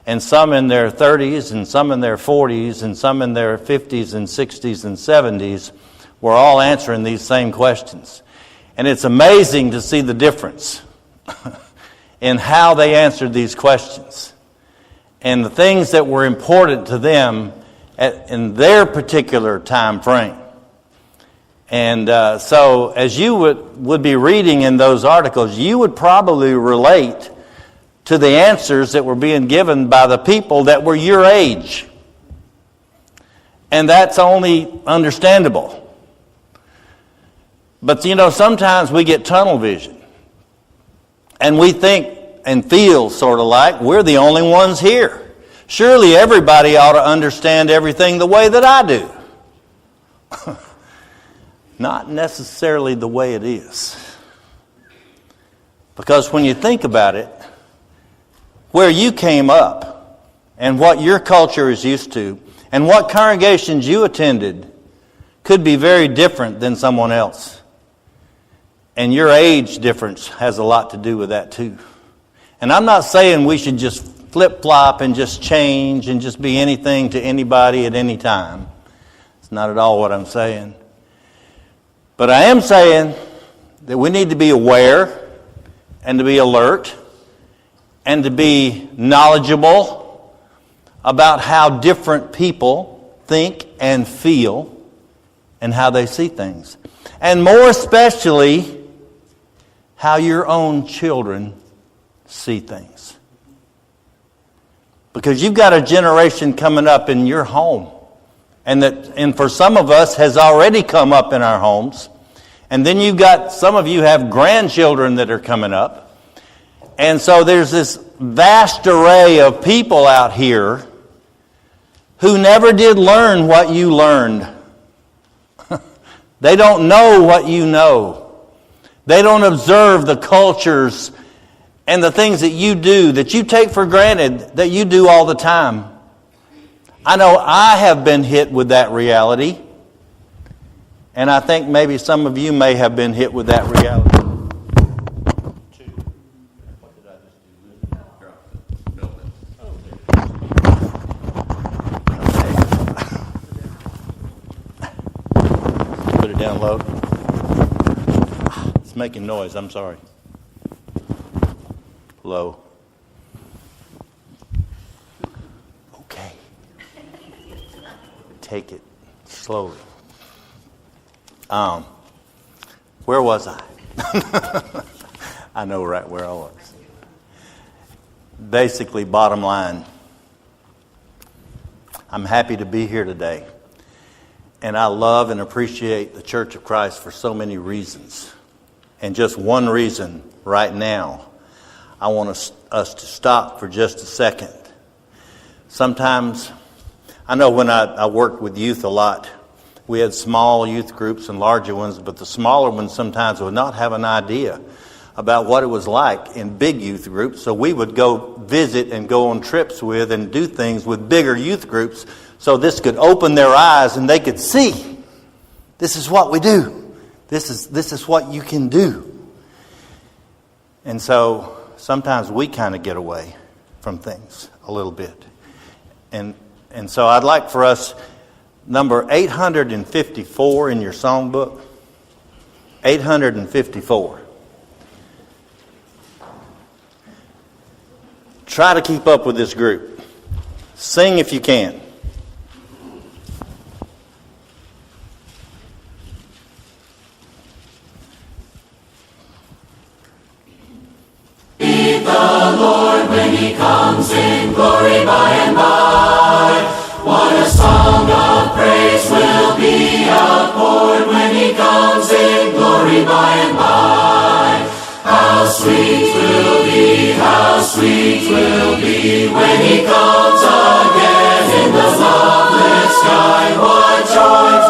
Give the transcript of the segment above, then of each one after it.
and some in their 30s, and some in their 40s, and some in their 50s and 60s and 70s were all answering these same questions. And it's amazing to see the difference in how they answered these questions and the things that were important to them in their particular time frame. And so as you would be reading in those articles, you would probably relate to the answers that were being given by the people that were your age. And that's only understandable. But sometimes we get tunnel vision. And we think and feel sort of like we're the only ones here. Surely everybody ought to understand everything the way that I do. Not necessarily the way it is. Because when you think about it, where you came up and what your culture is used to and what congregations you attended could be very different than someone else. And your age difference has a lot to do with that too. And I'm not saying we should just flip-flop and just change and just be anything to anybody at any time. It's not at all what I'm saying. But I am saying that we need to be aware and to be alert and to be knowledgeable about how different people think and feel and how they see things. And more especially, how your own children see things. Because you've got a generation coming up in your home. And for some of us has already come up in our homes. And then you've got, some of you have grandchildren that are coming up. And so there's this vast array of people out here who never did learn what you learned. They don't know what you know. They don't observe the cultures and the things that you do, that you take for granted, that you do all the time. I know I have been hit with that reality. And I think maybe some of you may have been hit with that reality. Put it down low. It's making noise, I'm sorry. Low. Okay. Take it slowly. Where was I? I know right where I was. Basically, bottom line, I'm happy to be here today. And I love and appreciate the Church of Christ for so many reasons. And just one reason right now, I want us to stop for just a second. Sometimes, I know when I worked with youth a lot, we had small youth groups and larger ones, but the smaller ones sometimes would not have an idea about what it was like in big youth groups. So we would go visit and go on trips with and do things with bigger youth groups so this could open their eyes and they could see, this is what we do. This is what you can do. And so sometimes we kind of get away from things a little bit. And so I'd like for us, number 854 in your songbook, 854. Try to keep up with this group. Sing if you can. Meet the Lord when He comes in glory by and by. What a song of praise will be outpoured when He comes in glory by and by. How sweet will be, how sweet will be when He comes again in the lovely sky. What joys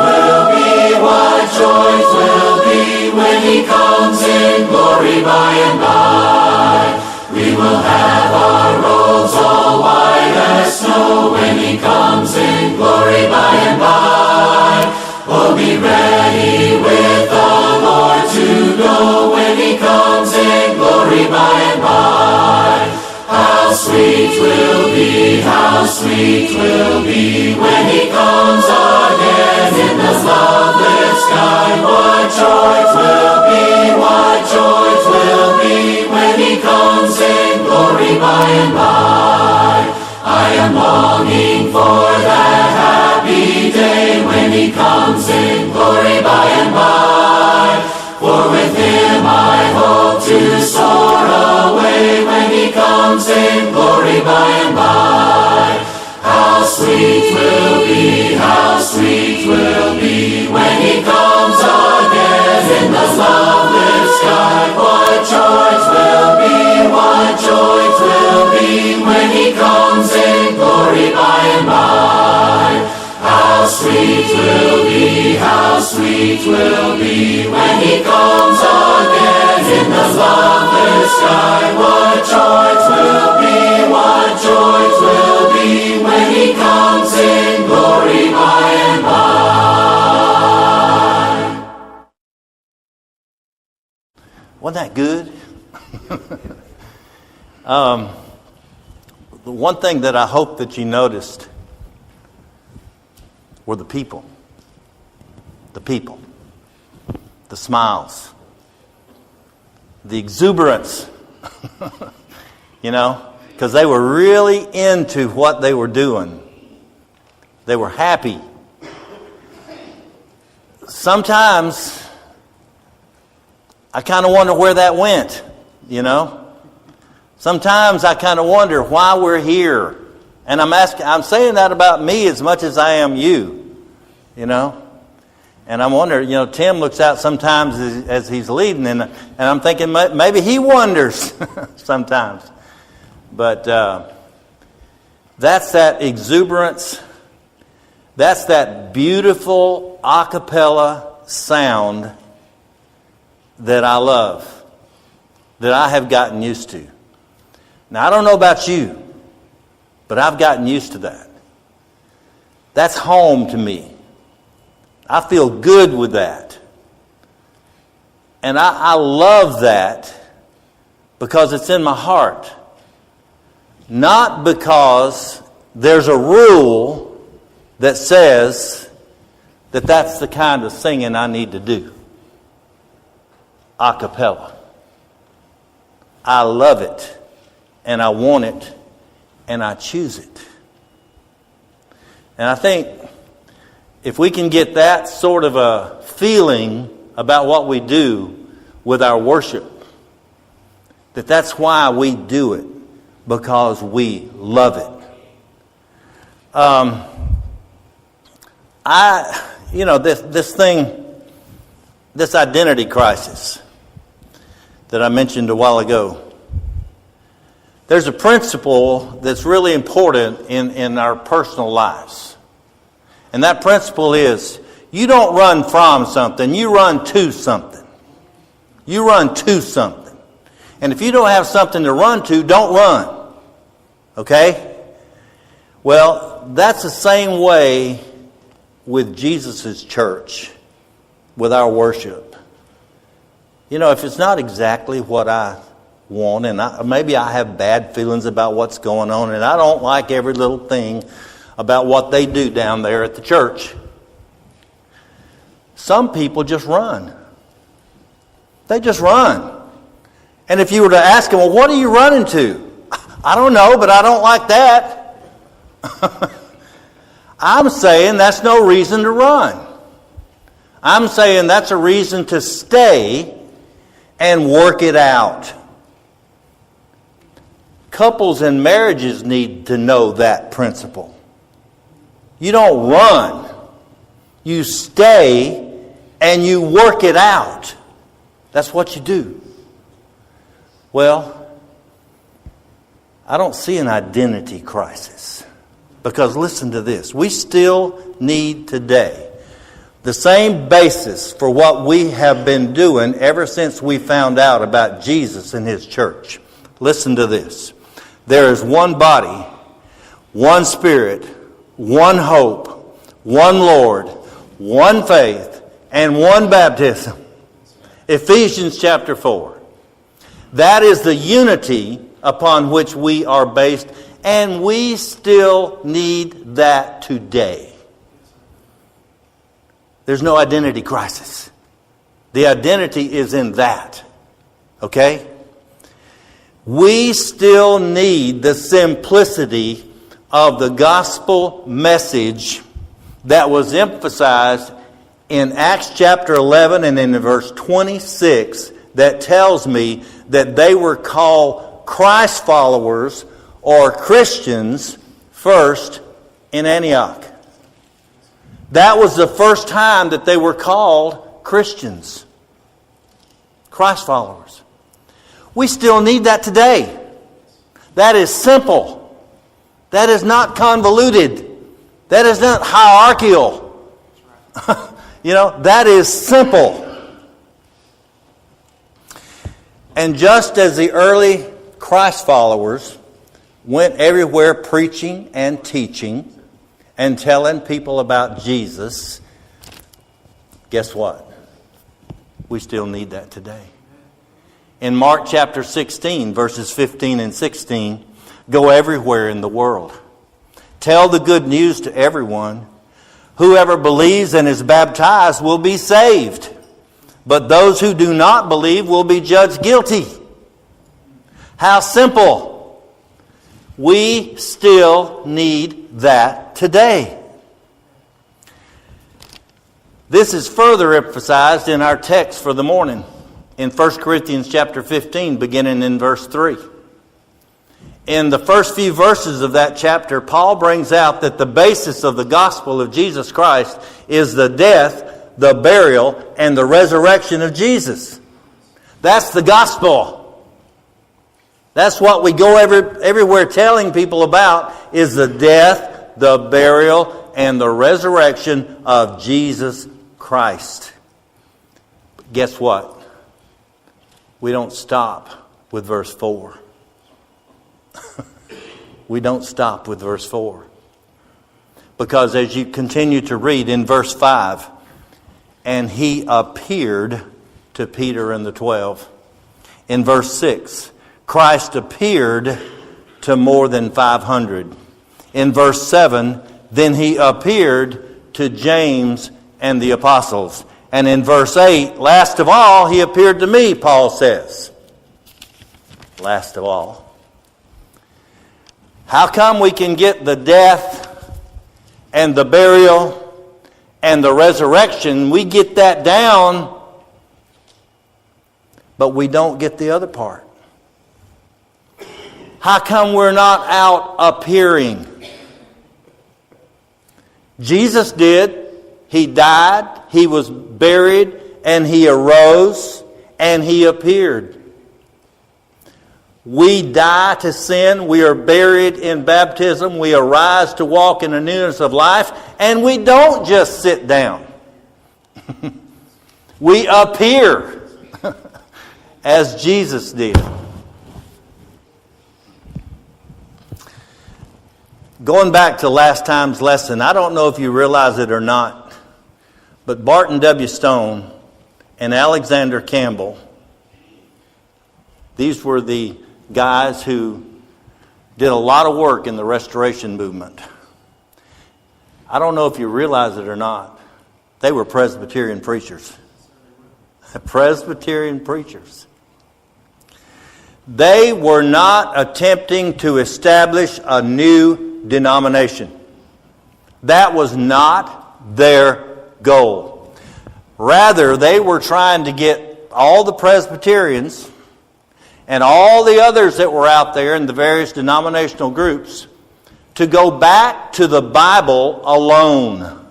will be when He comes in glory by and by. We will have our robes all white as snow when He comes in glory by and by. Oh, be ready with the Lord to go when He comes in glory by and by. How sweet 'twill be, how sweet 'twill be when he comes again in the cloudless sky. What joy 'twill be, what joy 'twill be when he comes in glory by and by. I am longing for that happy day when he comes in glory by and by. For with him I hope to soar away when he comes in glory by and by. How sweet 'twill be, how sweet 'twill be when he comes again in the cloudless sky. What joy 'twill be, what joy 'twill be when he comes in glory by and by. How sweet 'twill be, how sweet 'twill be when he comes again in the cloudless sky. What joy 'twill be, what joy 'twill be when he comes in glory by and by. Wasn't that good? The one thing that I hope that you noticed were the people. The people. The smiles. The exuberance. You know, because they were really into what they were doing. They were happy. Sometimes I kind of wonder where that went, you know. Sometimes I kind of wonder why we're here. And I'm saying that about me as much as I am you, you know. And I'm wondering, you know, Tim looks out sometimes as he's leading, and I'm thinking maybe he wonders sometimes. But that's that exuberance. That's that beautiful a cappella sound that I love, that I have gotten used to. Now, I don't know about you, but I've gotten used to that. That's home to me. I feel good with that. And I love that because it's in my heart. Not because there's a rule that says that that's the kind of singing I need to do. A cappella. I love it. And I want it, and I choose it. And I think if we can get that sort of a feeling about what we do with our worship, that's why we do it, because we love it. This identity crisis that I mentioned a while ago. There's a principle that's really important in our personal lives. And that principle is, you don't run from something, you run to something. You run to something. And if you don't have something to run to, don't run. Okay? Well, that's the same way with Jesus' church, with our worship. You know, if it's not exactly what I want, and maybe I have bad feelings about what's going on, and I don't like every little thing about what they do down there at the church. Some people just run. They just run. And if you were to ask them, well, what are you running to? I don't know, but I don't like that. I'm saying that's no reason to run. I'm saying that's a reason to stay and work it out. Couples and marriages need to know that principle. You don't run. You stay and you work it out. That's what you do. Well, I don't see an identity crisis. Because listen to this. We still need today the same basis for what we have been doing ever since we found out about Jesus and His church. Listen to this. There is one body, one Spirit, one hope, one Lord, one faith, and one baptism. Ephesians chapter 4. That is the unity upon which we are based, And we still need that today. There's no identity crisis. The identity is in that. Okay? We still need the simplicity of the gospel message that was emphasized in Acts chapter 11 and in verse 26 that tells me that they were called Christ followers or Christians first in Antioch. That was the first time that they were called Christians, Christ followers. We still need that today. That is simple. That is not convoluted. That is not hierarchical. That is simple. And just as the early Christ followers went everywhere preaching and teaching and telling people about Jesus, guess what? We still need that today. In Mark chapter 16, verses 15 and 16, go everywhere in the world. Tell the good news to everyone. Whoever believes and is baptized will be saved, but those who do not believe will be judged guilty. How simple. We still need that today. This is further emphasized in our text for the morning in 1 Corinthians chapter 15, beginning in verse 3. In the first few verses of that chapter, Paul brings out that the basis of the gospel of Jesus Christ is the death, the burial, and the resurrection of Jesus. That's the gospel. That's what we go everywhere telling people about, is the death, the burial, and the resurrection of Jesus Christ. But guess what? We don't stop with verse 4. We don't stop with verse 4. Because as you continue to read in verse 5, and he appeared to Peter and the 12. In verse 6, Christ appeared to more than 500. In verse 7, then he appeared to James and the apostles. And in verse 8, last of all, he appeared to me, Paul says. Last of all. How come we can get the death and the burial and the resurrection? We get that down, but we don't get the other part. How come we're not out appearing? Jesus did. He died, he was buried, and he arose, and he appeared. We die to sin, we are buried in baptism, we arise to walk in the newness of life, and we don't just sit down. We appear as Jesus did. Going back to last time's lesson, I don't know if you realize it or not, but Barton W. Stone and Alexander Campbell, these were the guys who did a lot of work in the Restoration movement. I don't know if you realize it or not, they were Presbyterian preachers. Presbyterian preachers. They were not attempting to establish a new denomination. That was not their goal. Rather, they were trying to get all the Presbyterians and all the others that were out there in the various denominational groups to go back to the Bible alone.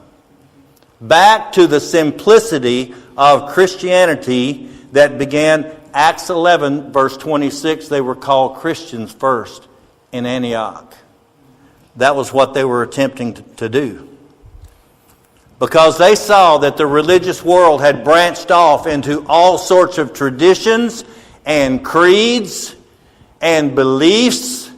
Back to the simplicity of Christianity that began Acts 11, verse 26. They were called Christians first in Antioch. That was what they were attempting to do. Because they saw that the religious world had branched off into all sorts of traditions and creeds and beliefs,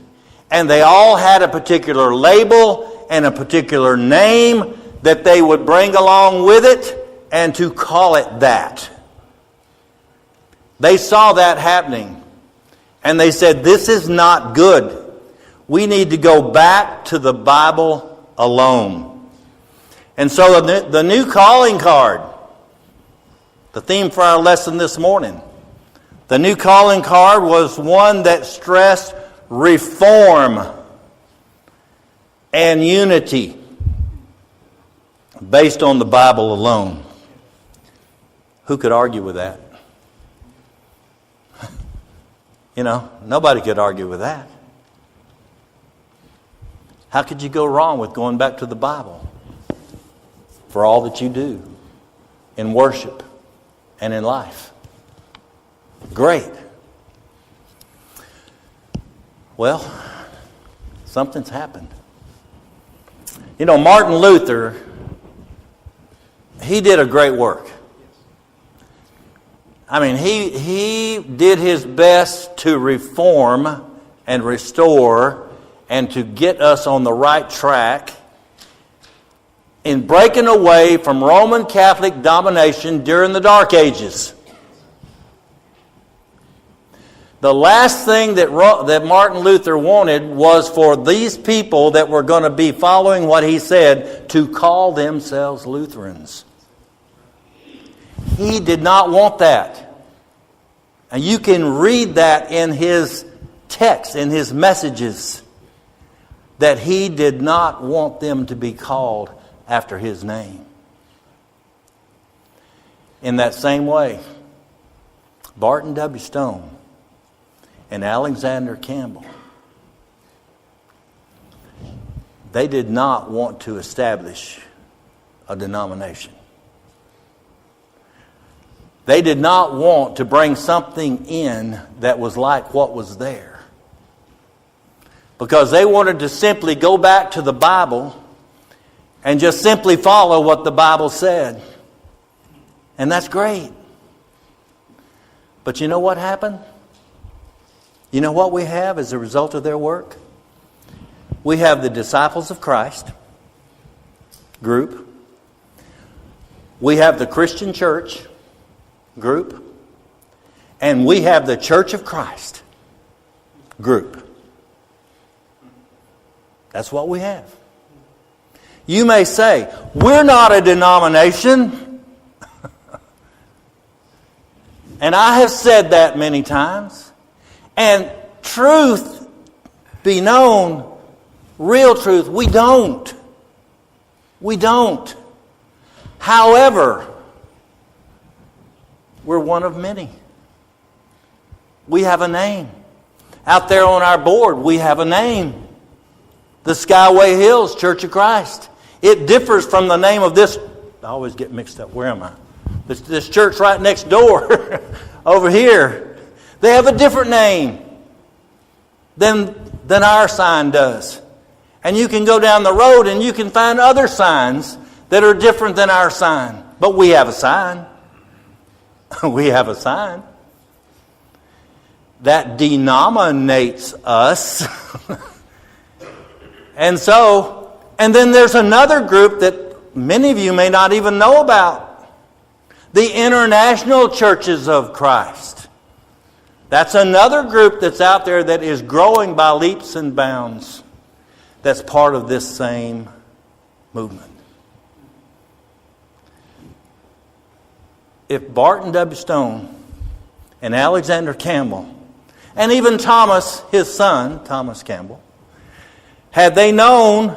and they all had a particular label and a particular name that they would bring along with it and to call it that. They saw that happening, and they said, this is not good. We need to go back to the Bible alone. And so the new calling card, the theme for our lesson this morning, the new calling card was one that stressed reform and unity based on the Bible alone. Who could argue with that? You know, nobody could argue with that. How could you go wrong with going back to the Bible for all that you do in worship and in life? Great. Well, something's happened. You know, Martin Luther, he did a great work. I mean, he did his best to reform and restore and to get us on the right track in breaking away from Roman Catholic domination during the Dark Ages. The last thing that Martin Luther wanted was for these people that were going to be following what he said to call themselves Lutherans. He did not want that. And you can read that in his text, in his messages, that he did not want them to be called after his name. In that same way, Barton W. Stone and Alexander Campbell, they did not want to establish a denomination. They did not want to bring something in that was like what was there. Because they wanted to simply go back to the Bible and just simply follow what the Bible said. And that's great. But you know what happened? You know what we have as a result of their work? We have the Disciples of Christ group. We have the Christian Church group. And we have the Church of Christ group. That's what we have. You may say, we're not a denomination. And I have said that many times. And truth be known, real truth, we don't. We don't. However, we're one of many. We have a name. Out there on our board, we have a name. The Skyway Hills Church of Christ. It differs from the name of this. I always get mixed up. Where am I? This church right next door over here. They have a different name than our sign does. And you can go down the road and you can find other signs that are different than our sign. But we have a sign. We have a sign that denominates us. And then there's another group that many of you may not even know about. The International Churches of Christ. That's another group that's out there that is growing by leaps and bounds. That's part of this same movement. If Barton W. Stone and Alexander Campbell, and even Thomas, his son, Thomas Campbell, had they known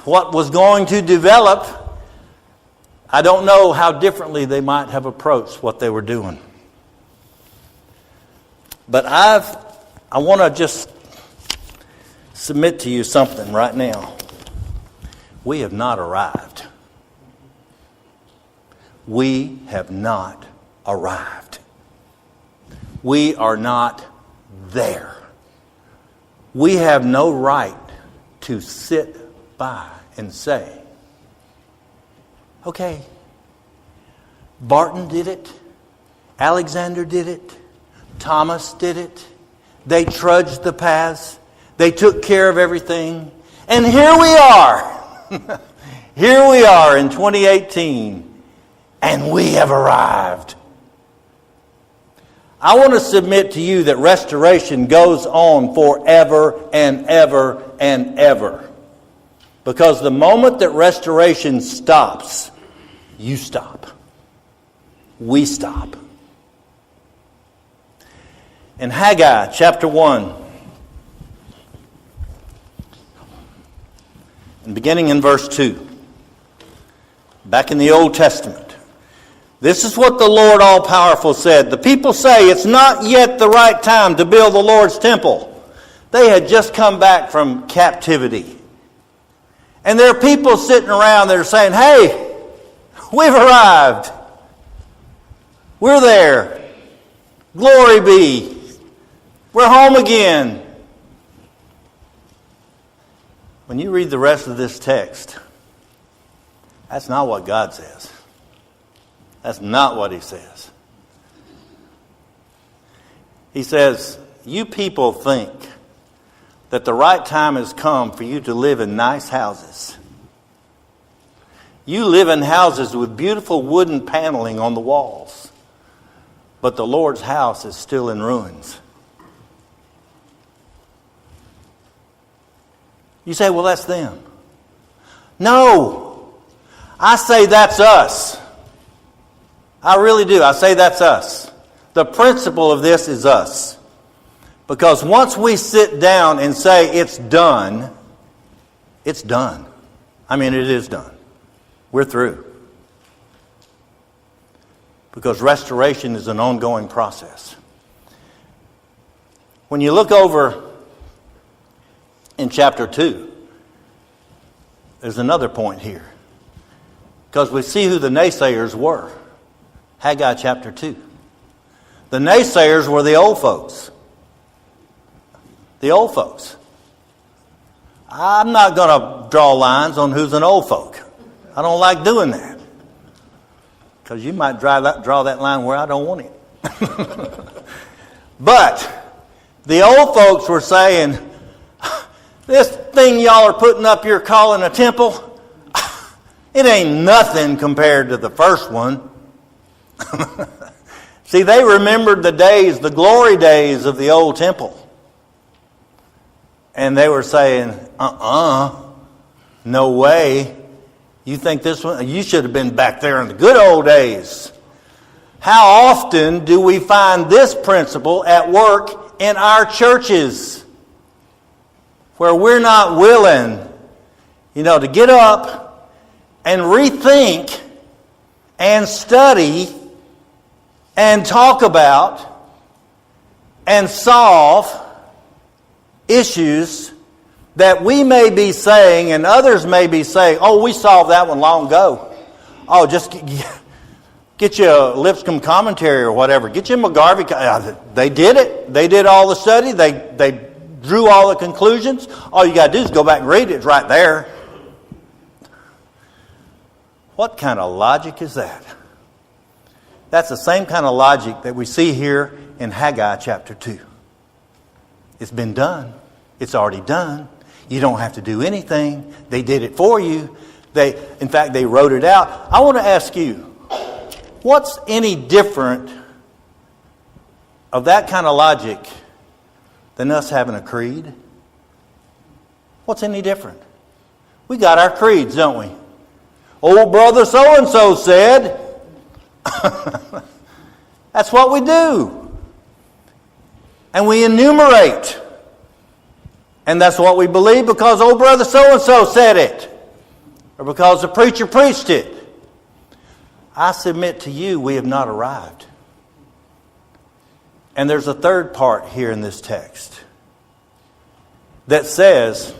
what was going to develop, I don't know how differently they might have approached what they were doing. But I want to just submit to you something right now. We have not arrived. We have not arrived. We are not there. We have no right to sit by and say, okay, Barton did it, Alexander did it, Thomas did it, they trudged the paths, they took care of everything, and here we are. Here we are in 2018, and we have arrived. I want to submit to you that restoration goes on forever and ever and ever. Because the moment that restoration stops, you stop. We stop. In Haggai chapter 1, and beginning in verse 2, back in the Old Testament, this is what the Lord All-Powerful said. The people say it's not yet the right time to build the Lord's temple. They had just come back from captivity. And there are people sitting around that are saying, hey, we've arrived. We're there. Glory be. We're home again. When you read the rest of this text, that's not what God says. That's not what he says. He says, you people think that the right time has come for you to live in nice houses. You live in houses with beautiful wooden paneling on the walls, but the Lord's house is still in ruins. You say, well, that's them. No, I say that's us. I really do. I say that's us. The principle of this is us. Because once we sit down and say it's done, it's done. I mean, it is done. We're through. Because restoration is an ongoing process. When you look over in chapter 2, there's another point here. Because we see who the naysayers were. Haggai chapter 2. The naysayers were the old folks. The old folks. I'm not going to draw lines on who's an old folk. I don't like doing that. Because you might draw that line where I don't want it. But the old folks were saying, this thing y'all are putting up here calling a temple, it ain't nothing compared to the first one. See, they remembered the days, the glory days of the old temple. And they were saying, no way. You think this one, you should have been back there in the good old days. How often do we find this principle at work in our churches? Where we're not willing, to get up and rethink and study and talk about and solve issues that we may be saying and others may be saying, oh, we solved that one long ago. Oh, just get you a Lipscomb commentary or whatever. Get you a McGarvey. They did it. They did all the study. They drew all the conclusions. All you got to do is go back and read it. It's right there. What kind of logic is that? That's the same kind of logic that we see here in Haggai chapter 2. It's been done. It's already done. You don't have to do anything. They did it for you. In fact, they wrote it out. I want to ask you, what's any different of that kind of logic than us having a creed? What's any different? We got our creeds, don't we? Old brother so-and-so said. That's what we do. And we enumerate. And that's what we believe because old brother so-and-so said it. Or because the preacher preached it. I submit to you, we have not arrived. And there's a third part here in this text that says,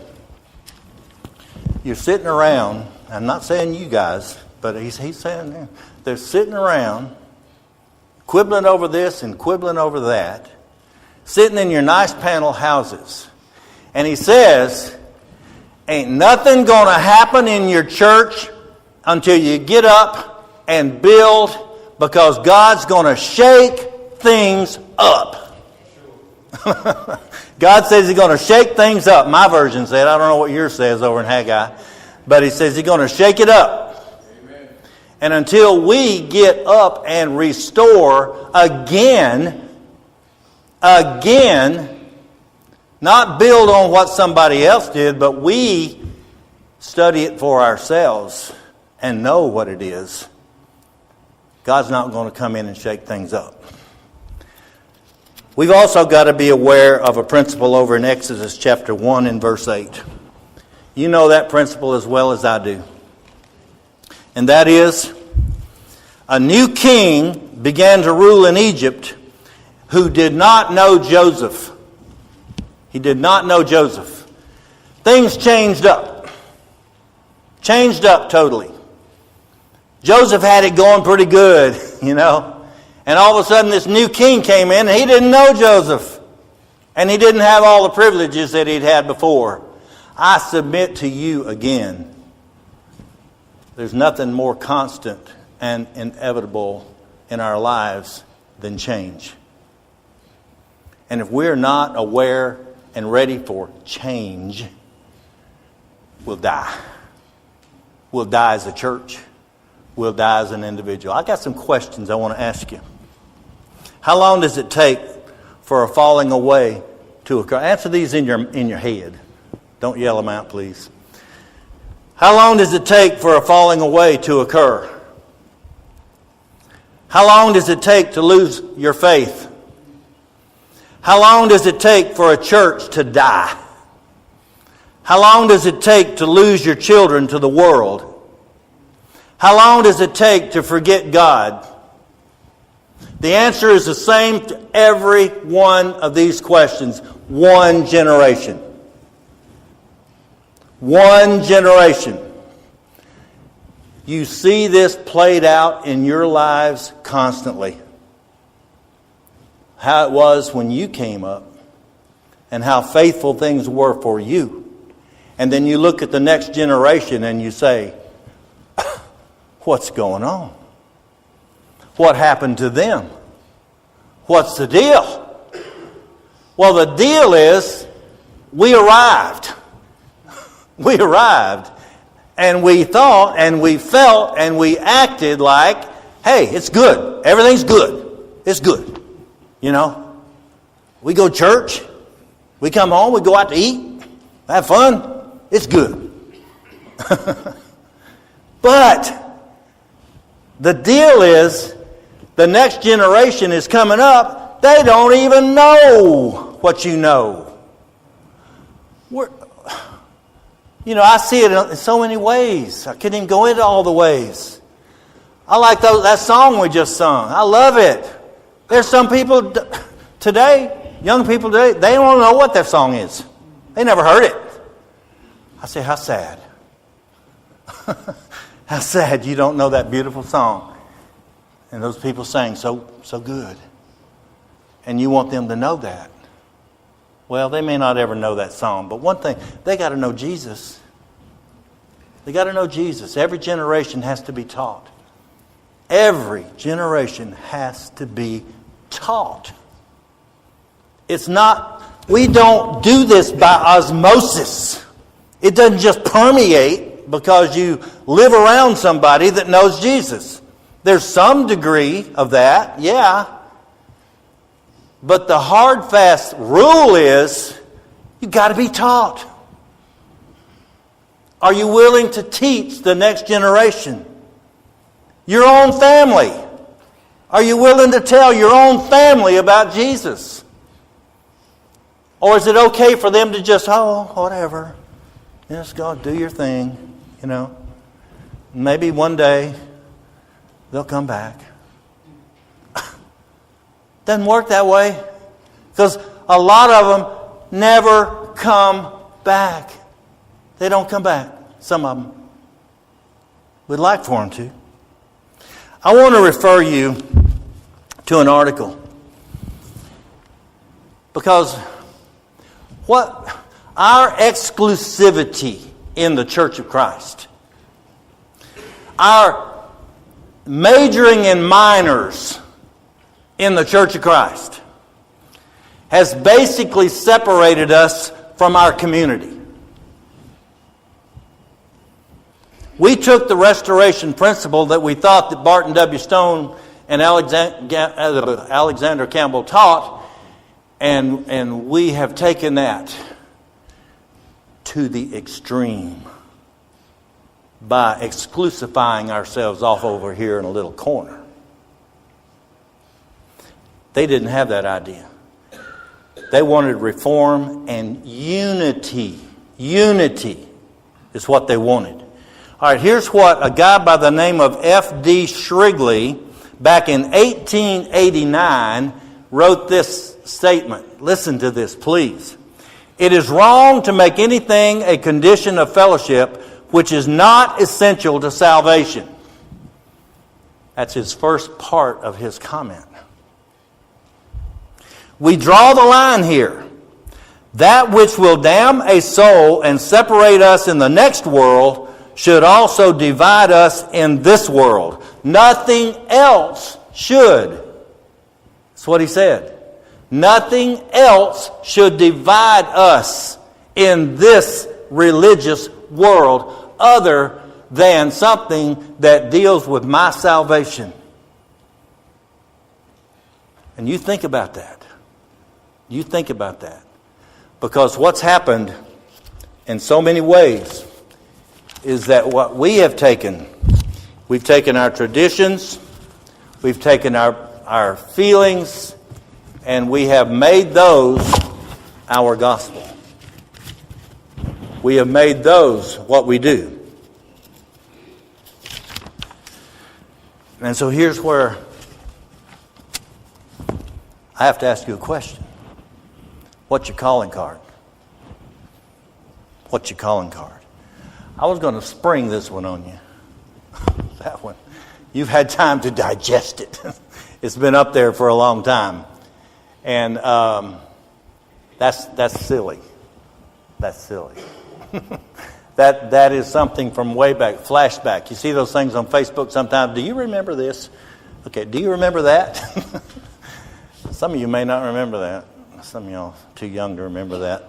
you're sitting around, I'm not saying you guys, but he's saying they're sitting around, quibbling over this and quibbling over that, sitting in your nice panel houses. And he says, ain't nothing going to happen in your church until you get up and build, because God's going to shake things up. God says he's going to shake things up. My version said, I don't know what yours says over in Haggai, but he says he's going to shake it up. Amen. And until we get up and restore again, again, not build on what somebody else did, but we study it for ourselves and know what it is, God's not going to come in and shake things up. We've also got to be aware of a principle over in Exodus chapter 1 and verse 8. You know that principle as well as I do. And that is, a new king began to rule in Egypt who did not know Joseph. He did not know Joseph. Things changed up. Changed up totally. Joseph had it going pretty good, you know. And all of a sudden this new king came in and he didn't know Joseph. And he didn't have all the privileges that he'd had before. I submit to you again, there's nothing more constant and inevitable in our lives than change. And if we're not aware and ready for change, we'll die. We'll die as a church. We'll die as an individual. I got some questions I want to ask you. How long does it take for a falling away to occur? Answer these in your head. Don't yell them out, please. How long does it take for a falling away to occur? How long does it take to lose your faith? How long does it take for a church to die? How long does it take to lose your children to the world? How long does it take to forget God? The answer is the same to every one of these questions. One generation. One generation. You see this played out in your lives constantly. How it was when you came up and how faithful things were for you. And then you look at the next generation and you say, what's going on? What happened to them? What's the deal? Well, the deal is we arrived. We arrived. And we thought and we felt and we acted like, hey, it's good. Everything's good. It's good. You know, we go to church. We come home. We go out to eat. Have fun. It's good. But the deal is the next generation is coming up. They don't even know what you know. I see it in so many ways. I can't even go into all the ways. I like that song we just sung. I love it. There's some people today, young people today, they don't know what that song is. They never heard it. I say, how sad. How sad you don't know that beautiful song. And those people sang so good. And you want them to know that. Well, they may not ever know that song, but one thing, they got to know Jesus. They got to know Jesus. Every generation has to be taught. Every generation has to be taught. It's not, we don't do this by osmosis. It doesn't just permeate because you live around somebody that knows Jesus. There's some degree of that, yeah. But the hard, fast rule is you've got to be taught. Are you willing to teach the next generation? Your own family. Are you willing to tell your own family about Jesus? Or is it okay for them to just, whatever. Just go do your thing, you know. Maybe one day they'll come back. Doesn't work that way. Because a lot of them never come back. They don't come back. Some of them. We'd like for them to. I want to refer you to an article. Because our exclusivity in the Church of Christ, our majoring in minors in the Church of Christ, has basically separated us from our community. We took the restoration principle that we thought that Barton W. Stone and Alexander Campbell taught, And we have taken that to the extreme by exclusifying ourselves off over here in a little corner. They didn't have that idea. They wanted reform and unity. Unity is what they wanted. All right, here's what a guy by the name of F.D. Shrigley, back in 1889, wrote this statement. Listen to this, please. It is wrong to make anything a condition of fellowship which is not essential to salvation. That's his first part of his comment. We draw the line here. That which will damn a soul and separate us in the next world should also divide us in this world. Nothing else should. That's what he said. Nothing else should divide us in this religious world other than something that deals with my salvation. And you think about that. You think about that. Because what's happened in so many ways is that what we have taken, we've taken our traditions, we've taken our feelings, and we have made those our gospel. We have made those what we do. And so here's where I have to ask you a question. What's your calling card? What's your calling card? I was going to spring this one on you. That one. You've had time to digest it. It's been up there for a long time. And that's silly. That's silly. That is something from way back, flashback. You see those things on Facebook sometimes. Do you remember this? Okay, do you remember that? Some of you may not remember that. Some of y'all too young to remember that.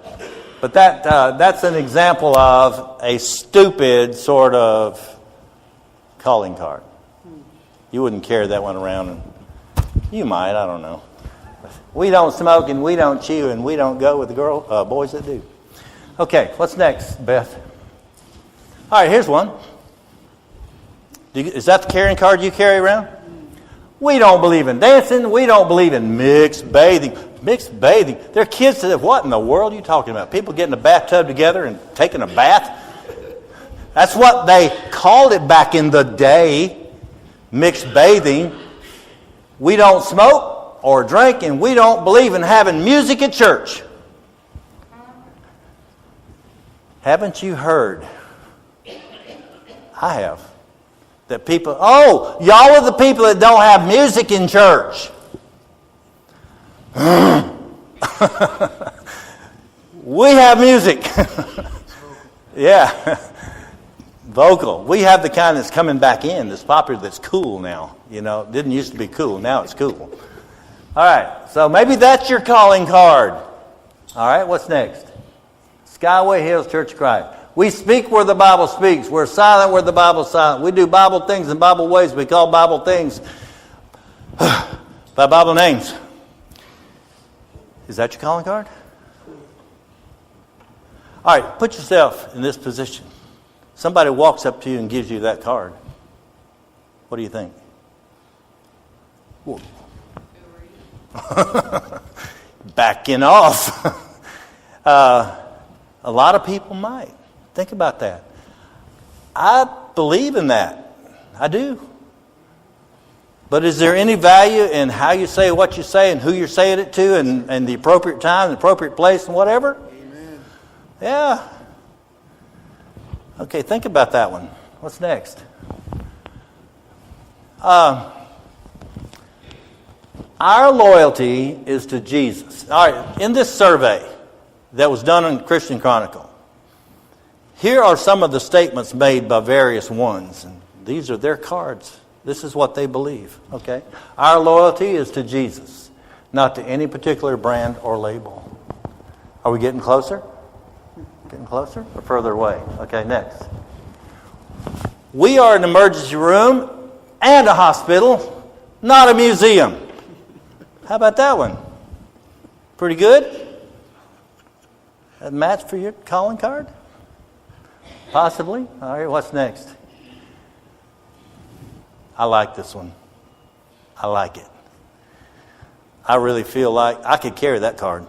But that's an example of a stupid sort of calling card. You wouldn't carry that one around. And you might, I don't know. We don't smoke and we don't chew and we don't go with the boys that do. Okay, what's next, Beth? All right, here's one. Is that the carrying card you carry around? We don't believe in dancing. We don't believe in mixed bathing. Mixed bathing. There are kids that, what in the world are you talking about? People getting a bathtub together and taking a bath? That's what they called it back in the day. Mixed bathing. We don't smoke or drink, and we don't believe in having music at church. Haven't you heard? I have. That people, y'all are the people that don't have music in church. We have music. Yeah. Vocal. We have the kind that's coming back in, that's popular, that's cool now. You know, it didn't used to be cool. Now it's cool. All right. So maybe that's your calling card. All right. What's next? Skyway Hills Church of Christ. We speak where the Bible speaks. We're silent where the Bible's silent. We do Bible things in Bible ways. We call Bible things by Bible names. Is that your calling card? All right, put yourself in this position. Somebody walks up to you and gives you that card. What do you think? Backing off. A lot of people might. Think about that. I believe in that. I do. But is there any value in how you say what you say and who you're saying it to and the appropriate time, the appropriate place and whatever? Amen. Yeah. Okay, think about that one. What's next? Our loyalty is to Jesus. All right, in this survey that was done in Christian Chronicle, here are some of the statements made by various ones. And these are their cards. This is what they believe. Okay? Our loyalty is to Jesus, not to any particular brand or label. Are we getting closer? Getting closer or further away? Okay, next. We are an emergency room and a hospital, not a museum. How about that one? Pretty good? A match for your calling card? Possibly. All right, what's next? I like this one. I like it. I really feel like I could carry that card.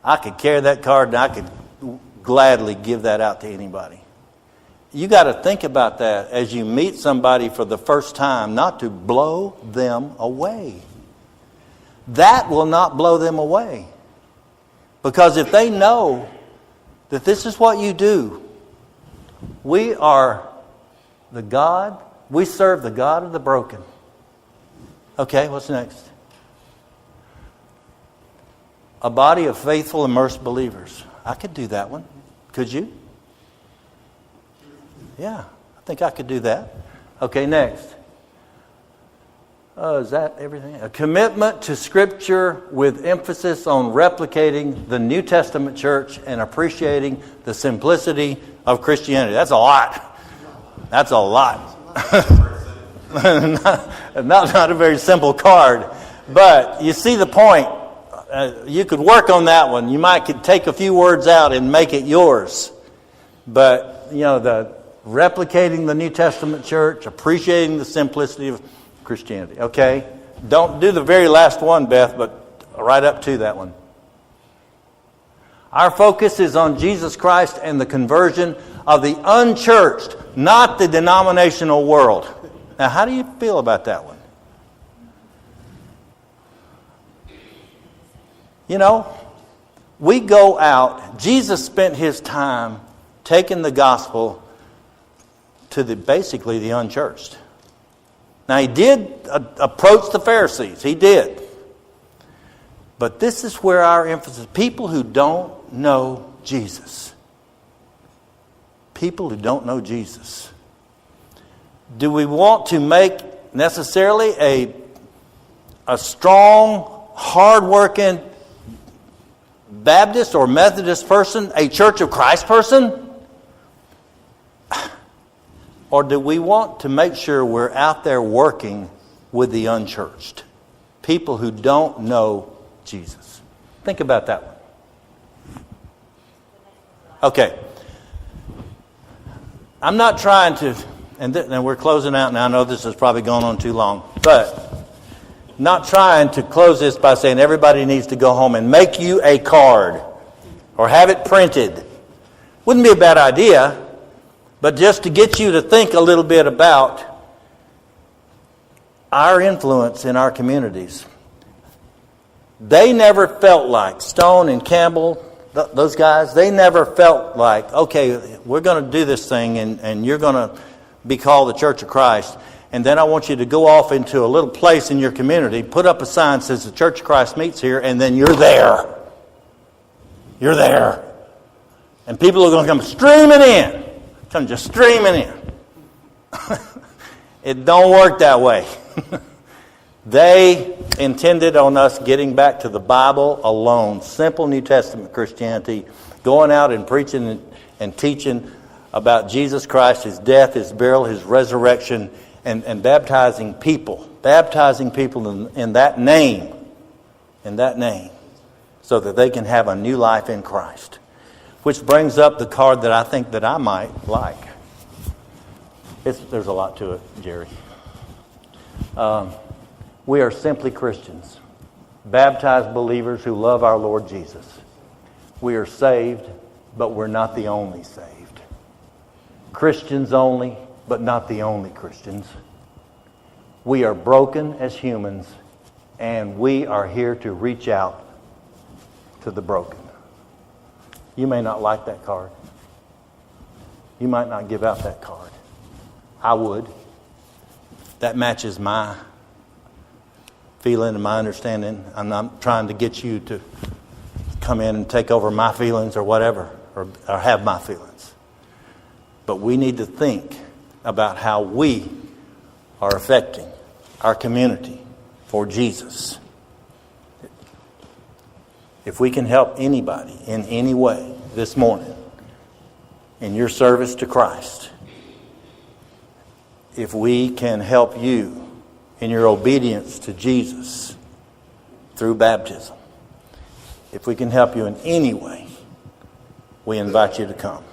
I could carry that card and I could gladly give that out to anybody. You got to think about that as you meet somebody for the first time, not to blow them away. That will not blow them away. Because if they know that this is what you do, we serve the God of the broken. Okay, what's next? A body of faithful, immersed believers. I could do that one. Could you? Yeah, I think I could do that. Okay, next. Is that everything? A commitment to Scripture with emphasis on replicating the New Testament church and appreciating the simplicity of Christianity. That's a lot. That's a lot. not a very simple card. But you see the point. You could work on that one. You might could take a few words out and make it yours. But, the replicating the New Testament church, appreciating the simplicity of Christianity. Okay? Don't do the very last one, Beth, but right up to that one. Our focus is on Jesus Christ and the conversion of the unchurched, not the denominational world. Now, how do you feel about that one? We go out. Jesus spent his time taking the gospel to basically the unchurched. Now, he did approach the Pharisees. He did. But this is where our emphasis, people who don't know Jesus. People who don't know Jesus. Do we want to make necessarily a strong, hard-working Baptist or Methodist person, a Church of Christ person? Or do we want to make sure we're out there working with the unchurched? People who don't know Jesus. Think about that one. Okay. I'm not trying to, and we're closing out now. I know this has probably gone on too long, but not trying to close this by saying everybody needs to go home and make you a card or have it printed. Wouldn't be a bad idea. But just to get you to think a little bit about our influence in our communities. They never felt like, Stone and Campbell, those guys, they never felt like, okay, we're going to do this thing and you're going to be called the Church of Christ. And then I want you to go off into a little place in your community, put up a sign that says the Church of Christ meets here, and then you're there. You're there. And people are going to come streaming in. Come just streaming in. It don't work that way. They intended on us getting back to the Bible alone. Simple New Testament Christianity. Going out and preaching and teaching about Jesus Christ, His death, His burial, His resurrection, and baptizing people. Baptizing people in that name. In that name. So that they can have a new life in Christ. Which brings up the card that I think that I might like. There's a lot to it, Jerry. We are simply Christians. Baptized believers who love our Lord Jesus. We are saved, but we're not the only saved. Christians only, but not the only Christians. We are broken as humans, and we are here to reach out to the broken. You may not like that card. You might not give out that card. I would. That matches my feeling and my understanding. I'm not trying to get you to come in and take over my feelings or whatever, or have my feelings. But we need to think about how we are affecting our community for Jesus. If we can help anybody in any way this morning in your service to Christ, if we can help you in your obedience to Jesus through baptism, If we can help you in any way, we invite you to come.